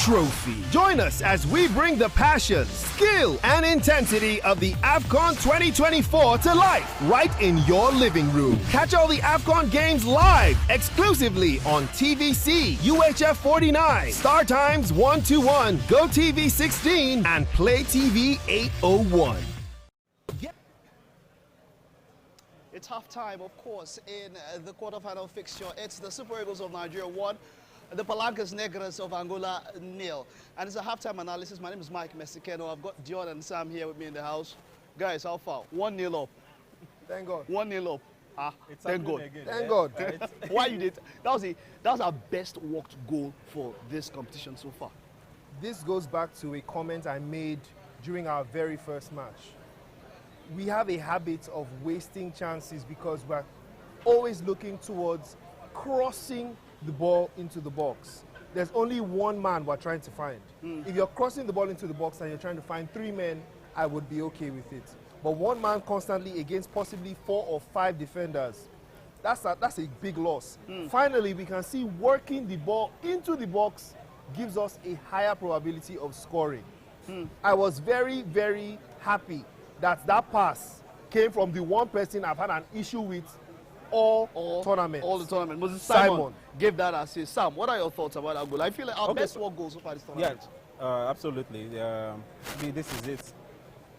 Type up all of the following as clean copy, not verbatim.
trophy. Join us as we bring the passion, skill, and intensity of the AFCON 2024 to life right in your living room. Catch all the AFCON games live exclusively on TVC, UHF 49, Star Times 121, GoTV 16, and Play TV 801. It's halftime, of course, in the quarterfinal fixture. It's the Super Eagles of Nigeria 1, the Palancas Negras of Angola 0. And it's a halftime analysis. My name is Mike Mesikeno. I've got Dion and Sam here with me in the house. Guys, how far? 1-0 up. Thank God. 1-0 up. Thank God. Again, thank God. Why you did? That was our best worked goal for this competition so far. This goes back to a comment I made during our very first match. We have a habit of wasting chances because we're always looking towards crossing the ball into the box. There's only one man we're trying to find. If you're crossing the ball into the box and you're trying to find 3 men, I would be okay with it. But one man constantly against possibly 4 or 5 defenders, that's a big loss. Finally, we can see working the ball into the box gives us a higher probability of scoring. I was very, very happy that pass came from the one person I've had an issue with all tournament. All the tournament. Moses Simon gave that assist. Sam, what are your thoughts about that goal? I feel like our best work goal so far this tournament. Yeah, absolutely. This is it.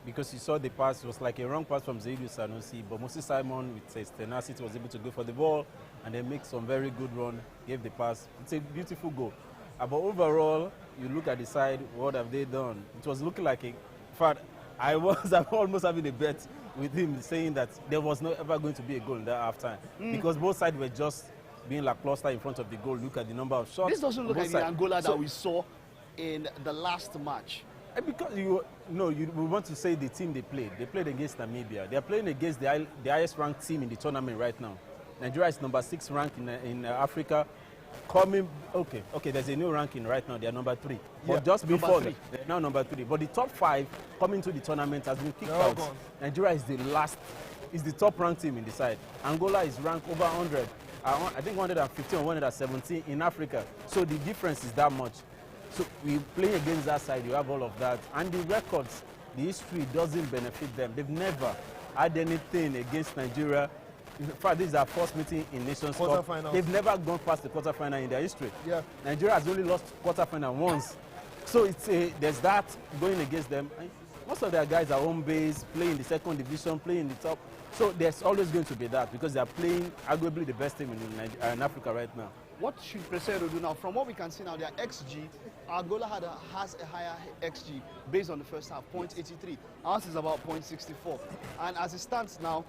Because you saw the pass, it was like a wrong pass from Zaidu Sanusi, but Moses Simon with his tenacity was able to go for the ball and then make some very good run, gave the pass. It's a beautiful goal. But overall, you look at the side, what have they done? It was looking like in fact, I'm almost having a bet with him saying that there was not ever going to be a goal in that halftime because both sides were just being lackluster in front of the goal. Look at the number of shots. This doesn't look like the Angola that we saw in the last match. Because we want to say the team they played. They played against Namibia. They are playing against the highest ranked team in the tournament right now. Nigeria is number 6 ranked in Africa. There's a new ranking right now. They are number 3. But just before they're now number 3. But the top 5 coming to the tournament has been kicked out. Nigeria is the top ranked team in the side. Angola is ranked over 100. I think 115 or 117 in Africa. So the difference is that much. So we play against that side. You have all of that, and the records, the history doesn't benefit them. They've never had anything against Nigeria. In fact, this is our first meeting in Nations Cup. They've never gone past the quarterfinal in their history. Yeah. Nigeria has only lost quarterfinal once. So there's that going against them. Most of their guys are home base, playing in the 2nd division, playing in the top. So there's always going to be that because they're playing arguably the best team in Africa right now. What should Pesero do now? From what we can see now, their XG, Angola has a higher XG based on the first half, 0.83. Ours is about 0.64. And as it stands now,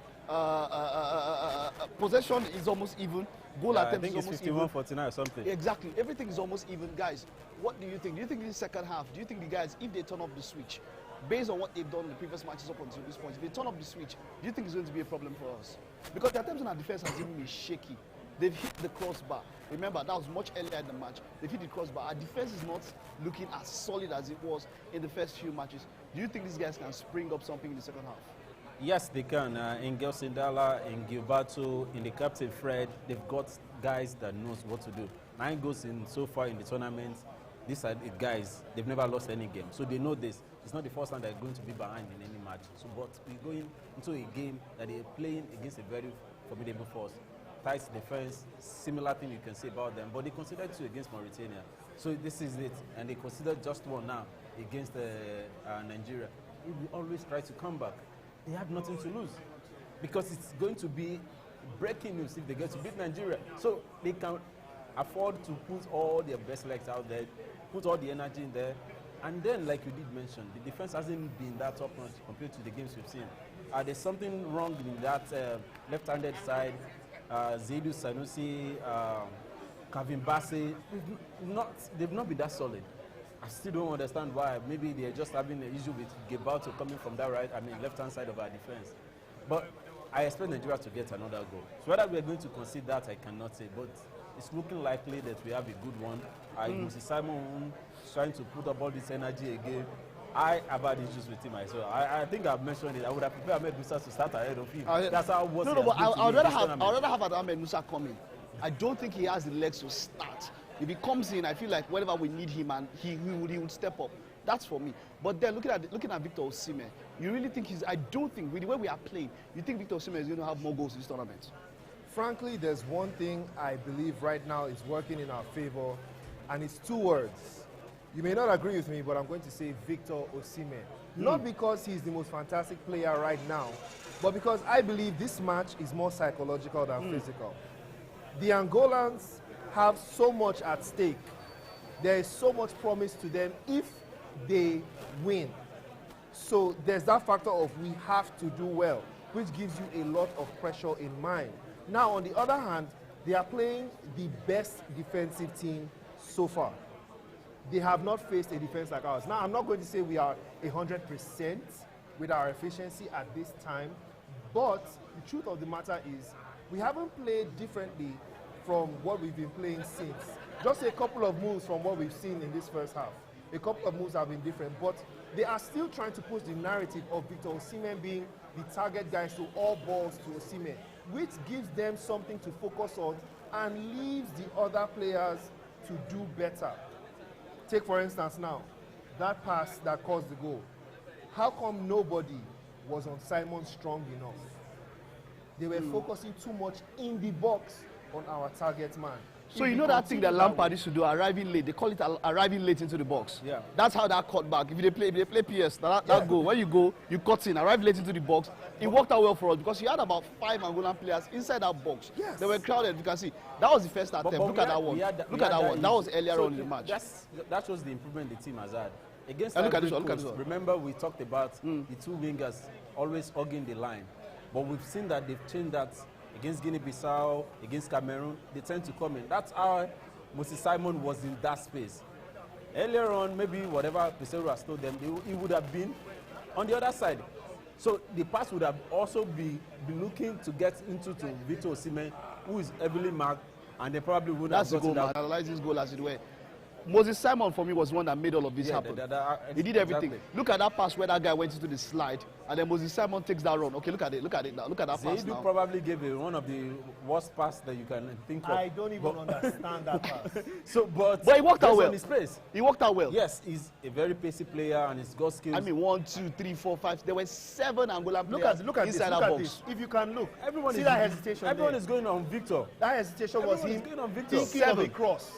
possession is almost even. Goal attempt is almost even. 51-49 or something. Exactly. Everything is almost even. Guys, what do you think? Do you think this second half, do you think the guys, if they turn up the switch, based on what they've done in the previous matches up until this point, if they turn up the switch, do you think it's going to be a problem for us? Because the attempts on our defense has even been shaky. They've hit the crossbar. Remember, that was much earlier in the match. They've hit the crossbar. Our defense is not looking as solid as it was in the first few matches. Do you think these guys can spring up something in the second half? Yes, they can. In Gelsindala, in Guinea-Bissau, in the captain Fred, they've got guys that knows what to do. 9 goals in so far in the tournament. These are the guys, they've never lost any game. So they know this. It's not the first time they're going to be behind in any match. So, but we're going into a game that they're playing against a very formidable force. Tight defense, similar thing you can say about them, but they considered 2 against Mauritania. So this is it, and they considered just 1 now against Nigeria. They will always try to come back. They have nothing to lose because it's going to be breaking news if they get to beat Nigeria. So they can afford to put all their best legs out there, put all the energy in there, and then, like you did mention, the defense hasn't been that top notch compared to the games we've seen. There's something wrong in that left-handed side. Zaidu Sanusi, Kevin Bassey, they've not been that solid. I still don't understand why. Maybe they're just having an issue with Guinea-Bissau coming from that left-hand side of our defense. But I expect Nigeria to get another goal. So whether we're going to concede that, I cannot say. But it's looking likely that we have a good one. Moses Simon trying to put up all this energy again. I have had issues with him as well. I think I've mentioned it. I would have preferred Ahmed Musa to start ahead of him. That's how but I'd rather have Ahmed Musa come in. I don't think he has the legs to start If he comes in, I feel like whenever we need him, and he would step up. That's for me. But then looking at Victor Osimhen, you really think I don't think, with the way we are playing, you think Victor Osimhen is going to have more goals in this tournament? Frankly, there's one thing I believe right now is working in our favor, and it's 2 words. You may not agree with me, but I'm going to say Victor Osimhen. Not because he's the most fantastic player right now, but because I believe this match is more psychological than physical. The Angolans have so much at stake. There is so much promise to them if they win. So there's that factor of we have to do well, which gives you a lot of pressure in mind. Now, on the other hand, they are playing the best defensive team so far. They have not faced a defense like ours. Now, I'm not going to say we are 100% with our efficiency at this time, but the truth of the matter is we haven't played differently from what we've been playing since. Just a couple of moves from what we've seen in this first half. A couple of moves have been different, but they are still trying to push the narrative of Victor Osimhen being the target guy, so all balls to Osimhen, which gives them something to focus on and leaves the other players to do better. Take, for instance, now, that pass that caused the goal. How come nobody was on Simon strong enough? They were focusing too much in the box on our target man. So you know that thing that Lampard used to do, arriving late. They call it arriving late into the box. Yeah. That's how that cut back. If they play PS, that goal, when you go, you cut in, arrive late into the box. It worked out well for us because you had about 5 Angolan players inside that box. Yes. They were crowded. You can see that was the first attempt. Look at that one. Look at that one. That was earlier on in the match. That shows the improvement the team has had. Against look at Ivory this one, look at Coast, this one. remember we talked about the 2 wingers always hugging the line. But we've seen that they've changed that against Guinea-Bissau, against Cameroon. They tend to come in. That's how Moses Simon was in that space. Earlier on, maybe whatever Pesero has told them, he would have been on the other side. So the pass would have also be looking to get into to Victor Osimhen, who is heavily marked, and they probably would have gotten that. Analyze this goal as it were. Moses Simon, for me, was one that made all of this happen. He did everything. Exactly. Look at that pass where that guy went into the slide, and then Moses Simon takes that run. Okay, look at it now. Look at that pass now. Probably gave one of the worst passes that you can think of. I don't even understand that pass. But he worked out well. On his pace. He worked out well. Yes, he's a very pacey player and he's got skills. I mean, 1, 2, 3, 4, 5. There were 7 Angolan players Look at inside this, that look box. at this. If you can look, Everyone see is, that hesitation Everyone there. is going on Victor. That hesitation was Everyone is him going on Victor. thinking of a cross.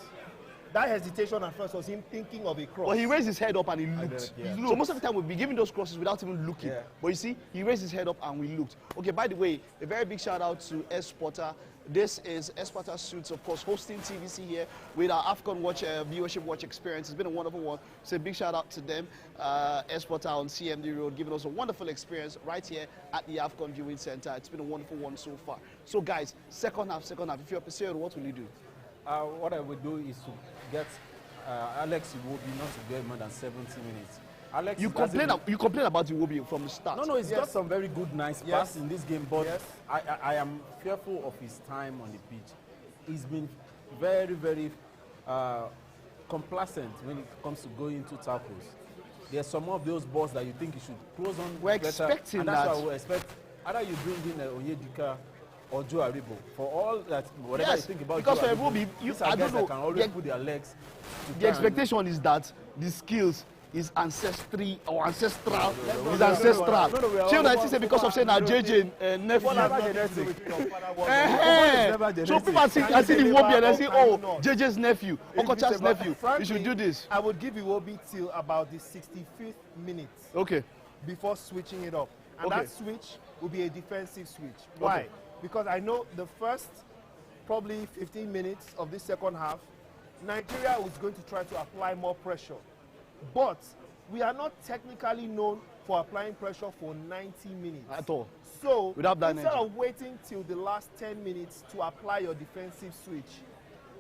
That hesitation at first was him thinking of a cross. But he raised his head up and he looked. Yeah. So most of the time we'll be giving those crosses without even looking. Yeah. But you see, he raised his head up and we looked. Okay, by the way, a very big shout out to Esporter. This is Esporter Suits, of course, hosting TVC here with our AFCON viewership watch experience. It's been a wonderful one. So a big shout out to them. Esporter on CMD Road, giving us a wonderful experience right here at the AFCON Viewing Center. It's been a wonderful one so far. So guys, second half. If you're Pesero, what will you do? What I would do is to get Alex Iwobi not to get more than 70 minutes. Alex, you complain about Iwobi from the start. No, he's got some very good, nice pass in this game, but Yes. I am fearful of his time on the pitch. He's been very, very complacent when it comes to going into tackles. There's some of those balls that you think you should close on. We're better, expecting and that's that. what we expect. Either you bring in Onyedika or Joe Aribo. For all that, whatever Yes, you think about because Joe for Aribo, Iwobi, these I are don't guys know, that can always the- put their legs. The expectation is that the skills is ancestry or ancestral. Is no, ancestral. we are Children, all I say because of saying that JJ nephew. So people are saying, I see the Iwobi and I say, oh, JJ's nephew, Okocha's nephew. You should do this. I would give Iwobi till about the 65th minute Okay. before switching it up. And Okay. that switch will be a defensive switch. Why? Okay. Because I know the first probably 15 minutes of this second half, Nigeria was going to try to apply more pressure. But we are not technically known for applying pressure for 90 minutes. At all. So Without that instead energy. of waiting till the last 10 minutes to apply your defensive switch,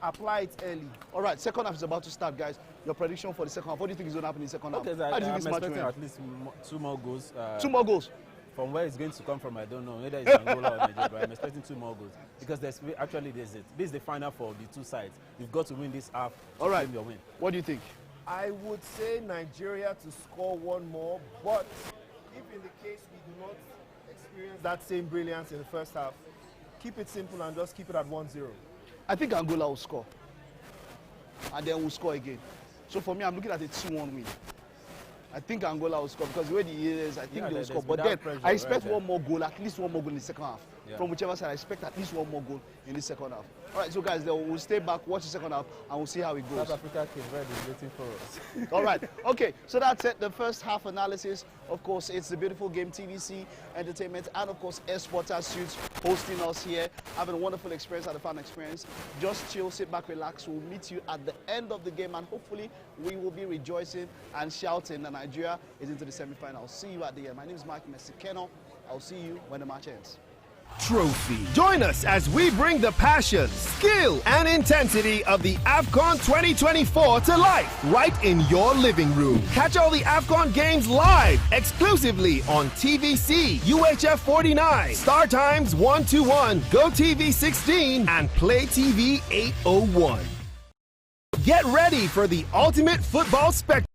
apply it early. All right, second half is about to start, guys. Your prediction for the second half. What do you think is going to happen in the second half? Okay, How do you I'm think this match will expecting end? at least 2 more goals. 2 more goals. From where it's going to come from, I don't know. Whether it's Angola or Nigeria, but I'm expecting 2 more goals. Because there's this is the final for the 2 sides. You've got to win this half to All right. claim your win. What do you think? I would say Nigeria to score 1 more, but if in the case we do not experience that same brilliance in the first half, keep it simple and just keep it at 1-0. I think Angola will score. and then we'll score again. So for me, I'm looking at a 2-1 win. I think Angola will score because the way the year is, I think they will score. But then I expect one more goal, at least one more goal in the second half. Yeah. From whichever side, I expect at least one more goal in the second half. All right, so guys, we'll stay back, watch the second half, and we'll see how it goes. South Africa Cape Verde is waiting for us. All right, okay, so that's it. The first half analysis. Of course, it's the beautiful game, TVC Entertainment, and of course, Sports Suits hosting us here, having a wonderful experience at the fan experience. Just chill, sit back, relax. We'll meet you at the end of the game, and hopefully, we will be rejoicing and shouting that Nigeria is into the semi-final. See you at the end. My name is Mike Messikeno. I'll see you when the match ends. Trophy. Join us as we bring the passion, skill, and intensity of the AFCON 2024 to life right in your living room. Catch all the AFCON games live exclusively on TVC, UHF 49, Star Times 121, Go TV 16, and Play TV 801. Get ready for the ultimate football spectacle.